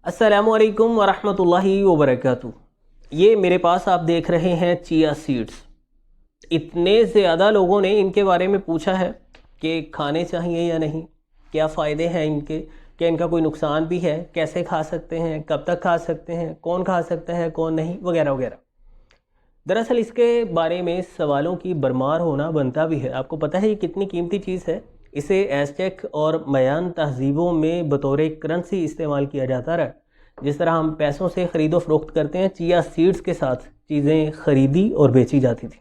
अस्सलामु अलैकुम वरहमतुल्लाहि वबरकातुह। ये मेरे पास आप देख रहे हैं चिया सीड्स। इतने ज़्यादा लोगों ने इनके बारे में पूछा है कि खाने चाहिए या नहीं, क्या फ़ायदे हैं इनके, क्या इनका कोई नुकसान भी है, कैसे खा सकते हैं, कब तक खा सकते हैं, कौन खा सकता है कौन नहीं, वगैरह वगैरह। दरअसल इसके बारे में सवालों की भरमार होना बनता भी है। आपको पता है ये कितनी कीमती चीज़ है। इसे एज़टेक और मयान तहज़ीबों में बतौर करेंसी इस्तेमाल किया जाता रहा। जिस तरह हम पैसों से ख़रीदो फ़रोख्त करते हैं, चिया सीड्स के साथ चीज़ें ख़रीदी और बेची जाती थी।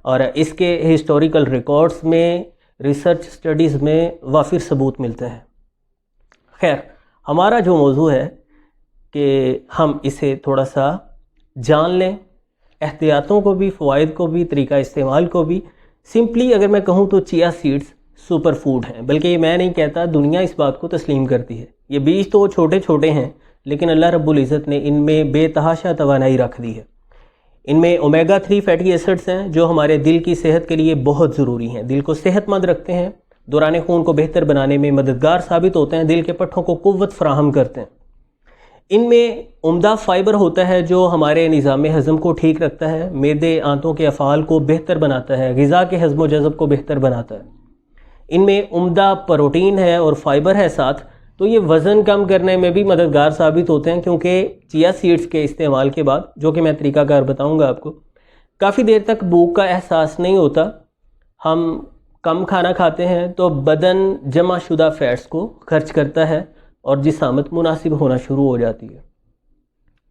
और इसके हिस्टोरिकल रिकॉर्ड्स में, रिसर्च स्टडीज़ में वाफिर सबूत मिलते हैं। खैर, हमारा जो मौजू है कि हम इसे थोड़ा सा जान लें, एहतियातों को भी, फ़वाइद को भी, तरीका इस्तेमाल को भी। सिंपली अगर मैं कहूँ तो चिया सीड्स सुपर फूड हैं। बल्कि ये मैं नहीं कहता, दुनिया इस बात को तस्लीम करती है। ये बीज तो छोटे छोटे हैं, लेकिन अल्लाह रब्बुल इज़्ज़त ने इनमें बेतहाशा तवानाई रख दी है। इनमें ओमेगा 3 फैटी एसिड्स हैं जो हमारे दिल की सेहत के लिए बहुत ज़रूरी हैं। दिल को सेहतमंद रखते हैं, दौरान खून को बेहतर बनाने में मददगार साबित होते हैं, दिल के पट्ठों को कुव्वत फराहम करते हैं। इनमें उम्दा फ़ाइबर होता है जो हमारे निज़ाम हज़म को ठीक रखता है, मैदे आंतों के अफ़ाल को बेहतर बनाता है, ग़िज़ा के हज़्म व जज़ब को बेहतर बनाता है। इनमें उम्दा प्रोटीन है और फ़ाइबर है साथ, तो ये वज़न कम करने में भी मददगार साबित होते हैं। क्योंकि चिया सीड्स के इस्तेमाल के बाद, जो कि मैं तरीक़ाकार बताऊंगा आपको, काफ़ी देर तक भूख का एहसास नहीं होता। हम कम खाना खाते हैं तो बदन जमा शुदा फ़ैट्स को खर्च करता है और जिसामत मुनासिब होना शुरू हो जाती है।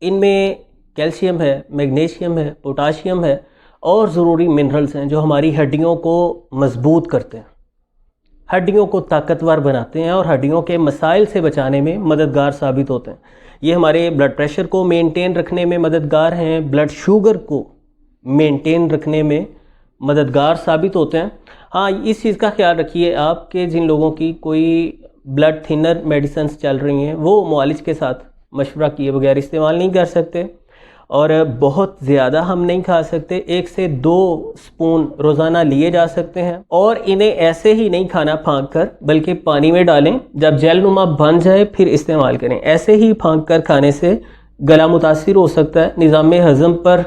इनमें कैल्शियम है, मैग्नीशियम है, पोटाशियम है और ज़रूरी मिनरल्स हैं जो हमारी हड्डियों को मजबूत करते हैं, हड्डियों को ताकतवर बनाते हैं और हड्डियों के मसाइल से बचाने में मददगार साबित होते हैं। ये हमारे ब्लड प्रेशर को मेंटेन रखने में मददगार हैं, ब्लड शुगर को मेंटेन रखने में मददगार साबित होते हैं। हाँ, इस चीज़ का ख्याल रखिए आप कि जिन लोगों की कोई ब्लड थिनर मेडिसिन्स चल रही हैं वो मुआलिज के साथ मशवरा किए बगैर इस्तेमाल नहीं कर सकते, और बहुत ज़्यादा हम नहीं खा सकते। 1 से 2 स्पून रोज़ाना लिए जा सकते हैं, और इन्हें ऐसे ही नहीं खाना फाँक कर, बल्कि पानी में डालें, जब जेल नुमा बन जाए फिर इस्तेमाल करें। ऐसे ही फाँक कर खाने से गला मुतासिर हो सकता है, निज़ाम हज़म पर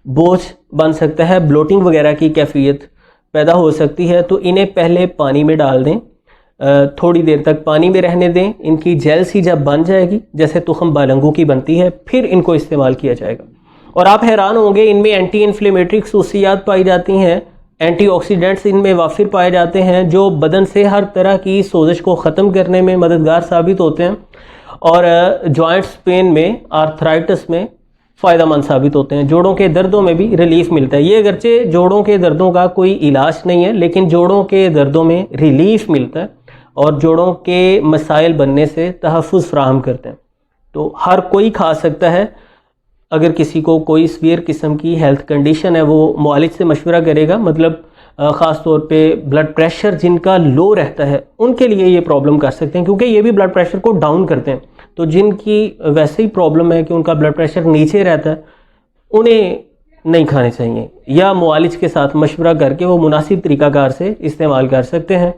बोझ बन सकता है, ब्लोटिंग वगैरह की कैफियत पैदा हो सकती है। तो इन्हें पहले पानी में डाल दें, थोड़ी देर तक पानी में रहने दें। इनकी जेल सी जब बन जाएगी, जैसे तुखम बालंगू की बनती है, फिर इनको इस्तेमाल किया जाएगा। और आप हैरान होंगे, इनमें एंटी इन्फ्लेमेटरी खसूसियात पाई जाती हैं, एंटीऑक्सीडेंट्स इनमें वाफिर पाए जाते हैं जो बदन से हर तरह की सोजिश को ख़त्म करने में मददगार साबित होते हैं, और जॉइंट्स पेन में, आर्थराइटिस में फ़ायदेमंद साबित होते हैं। जोड़ों के दर्दों में भी रिलीफ मिलता है। ये अगरचे जोड़ों के दर्दों का कोई इलाज नहीं है, लेकिन जोड़ों के दर्दों में रिलीफ मिलता है और जोड़ों के मसाइल बनने से तहफ़्फ़ुज़ फराहम करते हैं। तो हर कोई खा सकता है। अगर किसी को कोई सीवियर किस्म की हेल्थ कंडीशन है, वो मुआलिज से मशवरा करेगा। मतलब ख़ास तौर पे ब्लड प्रेशर जिनका लो रहता है उनके लिए ये प्रॉब्लम कर सकते हैं, क्योंकि ये भी ब्लड प्रेशर को डाउन करते हैं। तो जिनकी वैसे ही प्रॉब्लम है कि उनका ब्लड प्रेशर नीचे रहता है, उन्हें नहीं खाने चाहिए, या मुआलिज के साथ मशवरा करके वो मुनासिब तरीक़ाकार से इस्तेमाल कर सकते हैं।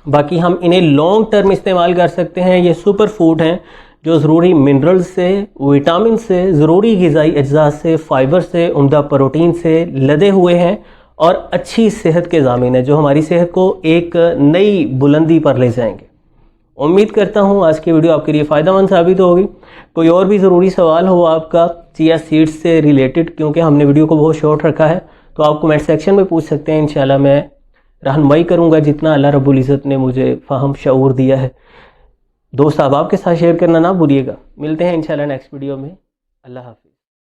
बाकी हम इन्हें लॉन्ग टर्म इस्तेमाल कर सकते हैं। ये सुपर फूड हैं जो ज़रूरी मिनरल्स से, विटामिन से, ज़रूरी ग़िज़ाई अज्जा से, फ़ाइबर से, उम्दा प्रोटीन से लदे हुए हैं और अच्छी सेहत के ज़ामिन है, जो हमारी सेहत को एक नई बुलंदी पर ले जाएंगे। उम्मीद करता हूँ आज की वीडियो आपके लिए फ़ायदेमंद साबित होगी। कोई और भी ज़रूरी सवाल हो आपका चिया सीड्स से रिलेटेड, क्योंकि हमने वीडियो को बहुत शॉर्ट रखा है, तो आप कमेंट सेक्शन में पूछ सकते हैं। इंशाल्लाह मैं रहनुमाई करूँगा जितना अल्लाह रब्बुल इज़्ज़त ने मुझे फ़हम शऊर दिया है। दोस्त, आप के साथ शेयर करना ना भूलिएगा। मिलते हैं इंशाल्लाह नेक्स्ट वीडियो में। अल्लाह हाफ़िज़।